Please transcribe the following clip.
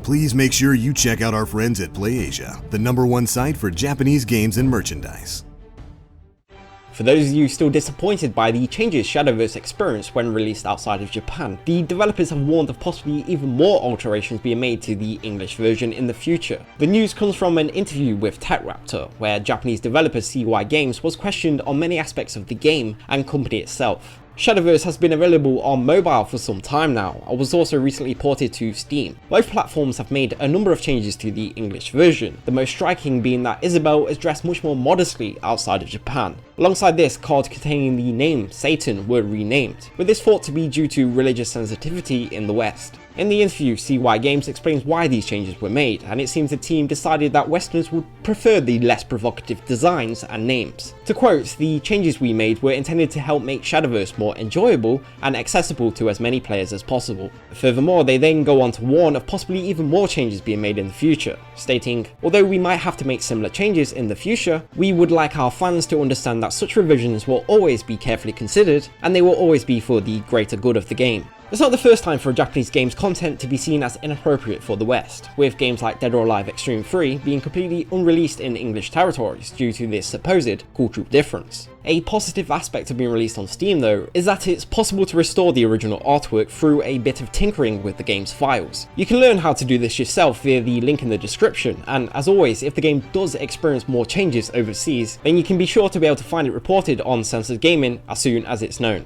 please make sure you check out our friends at PlayAsia, the #1 site for Japanese games and merchandise. For those of you still disappointed by the changes Shadowverse experienced when released outside of Japan, the developers have warned of possibly even more alterations being made to the English version in the future. The news comes from an interview with TechRaptor, where Japanese developer Cygames was questioned on many aspects of the game and company itself. Shadowverse has been available on mobile for some time now, and was also recently ported to Steam. Both platforms have made a number of changes to the English version, the most striking being that Isabelle is dressed much more modestly outside of Japan. Alongside this, cards containing the name Satan were renamed, with this thought to be due to religious sensitivity in the West. In the interview, Cygames explains why these changes were made, and it seems the team decided that Westerners would prefer the less provocative designs and names. To quote, "The changes we made were intended to help make Shadowverse more enjoyable and accessible to as many players as possible." Furthermore, they then go on to warn of possibly even more changes being made in the future, stating, "Although we might have to make similar changes in the future, we would like our fans to understand that such revisions will always be carefully considered, and they will always be for the greater good of the game." It's not the first time for a Japanese game's content to be seen as inappropriate for the West, with games like Dead or Alive Extreme 3 being completely unreleased in English territories due to this supposed cultural difference. A positive aspect of being released on Steam though, is that it's possible to restore the original artwork through a bit of tinkering with the game's files. You can learn how to do this yourself via the link in the description, and as always, if the game does experience more changes overseas, then you can be sure to be able to find it reported on Censored Gaming as soon as it's known.